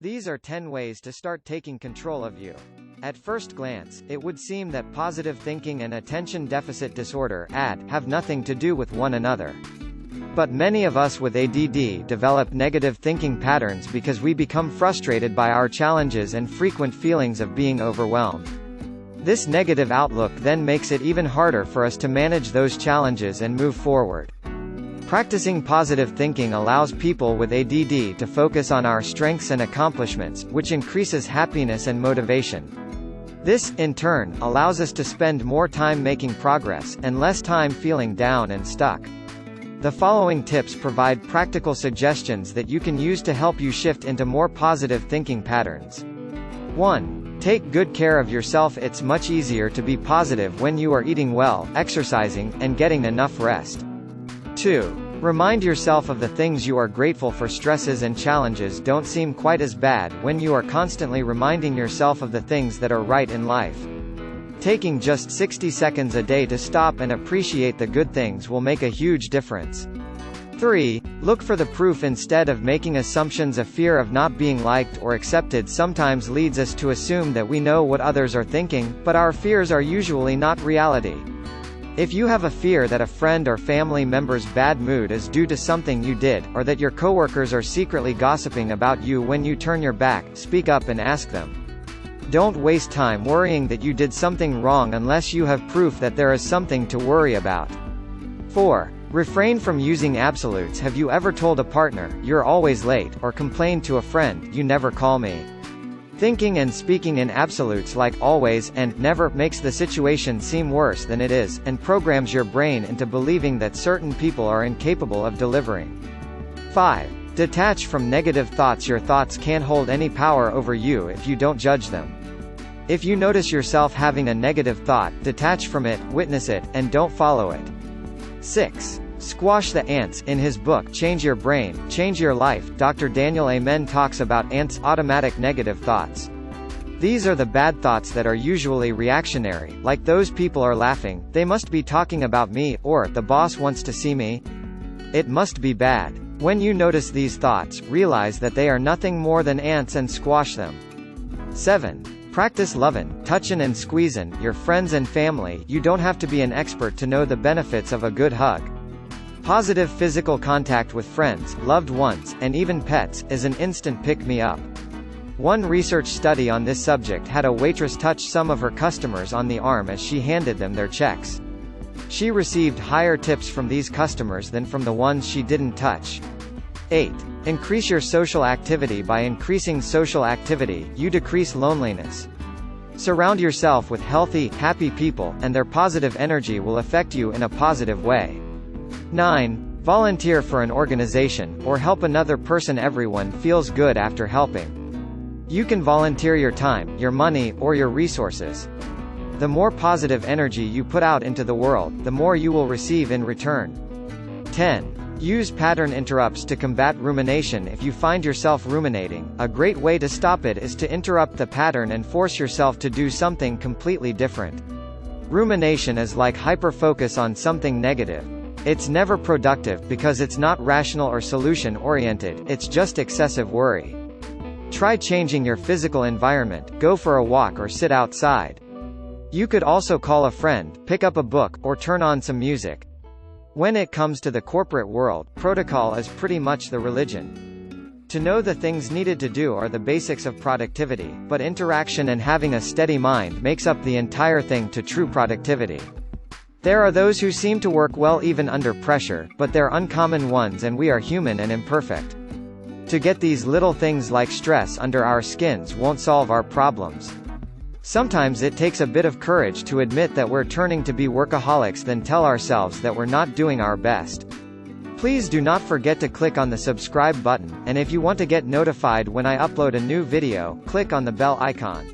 These are 10 ways to start taking control of you. At first glance, it would seem that positive thinking and attention deficit disorder (ADD) have nothing to do with one another. But many of us with ADD develop negative thinking patterns because we become frustrated by our challenges and frequent feelings of being overwhelmed. This negative outlook then makes it even harder for us to manage those challenges and move forward. Practicing positive thinking allows people with ADD to focus on our strengths and accomplishments, which increases happiness and motivation. This, in turn, allows us to spend more time making progress, and less time feeling down and stuck. The following tips provide practical suggestions that you can use to help you shift into more positive thinking patterns. 1. Take good care of yourself. It's much easier to be positive when you are eating well, exercising, and getting enough rest. 2. Remind yourself of the things you are grateful for. Stresses and challenges don't seem quite as bad when you are constantly reminding yourself of the things that are right in life. Taking just 60 seconds a day to stop and appreciate the good things will make a huge difference. 3. Look for the proof instead of making assumptions. A fear of not being liked or accepted sometimes leads us to assume that we know what others are thinking, but our fears are usually not reality. If you have a fear that a friend or family member's bad mood is due to something you did, or that your coworkers are secretly gossiping about you when you turn your back, speak up and ask them. Don't waste time worrying that you did something wrong unless you have proof that there is something to worry about. 4. Refrain from using absolutes. Have you ever told a partner, "You're always late," or complained to a friend, "You never call me"? Thinking and speaking in absolutes like always and never makes the situation seem worse than it is, and programs your brain into believing that certain people are incapable of delivering. 5. Detach from negative thoughts. Your thoughts can't hold any power over you if you don't judge them. If you notice yourself having a negative thought, detach from it, witness it, and don't follow it. 6. Squash the ants. In his book Change Your Brain, Change Your Life, Dr. Daniel Amen talks about ants, automatic negative thoughts. These are the bad thoughts that are usually reactionary, like "those people are laughing, they must be talking about me," or "the boss wants to see me. It must be bad." When you notice these thoughts, realize that they are nothing more than ants and squash them. 7. Practice lovin', touchin' and squeezin' your friends and family. You don't have to be an expert to know the benefits of a good hug. Positive physical contact with friends, loved ones, and even pets, is an instant pick-me-up. One research study on this subject had a waitress touch some of her customers on the arm as she handed them their checks. She received higher tips from these customers than from the ones she didn't touch. 8. Increase your social activity. By increasing social activity, you decrease loneliness. Surround yourself with healthy, happy people, and their positive energy will affect you in a positive way. 9. Volunteer for an organization, or help another person. Everyone feels good after helping. You can volunteer your time, your money, or your resources. The more positive energy you put out into the world, the more you will receive in return. 10. Use pattern interrupts to combat rumination. If you find yourself ruminating, a great way to stop it is to interrupt the pattern and force yourself to do something completely different. Rumination is like hyper-focus on something negative. It's never productive because it's not rational or solution-oriented, it's just excessive worry. Try changing your physical environment, go for a walk or sit outside. You could also call a friend, pick up a book, or turn on some music. When it comes to the corporate world, protocol is pretty much the religion. To know the things needed to do are the basics of productivity, but interaction and having a steady mind makes up the entire thing to true productivity. There are those who seem to work well even under pressure, but they're uncommon ones and we are human and imperfect. To get these little things like stress under our skins won't solve our problems. Sometimes it takes a bit of courage to admit that we're turning to be workaholics than tell ourselves that we're not doing our best. Please do not forget to click on the subscribe button, and if you want to get notified when I upload a new video, click on the bell icon.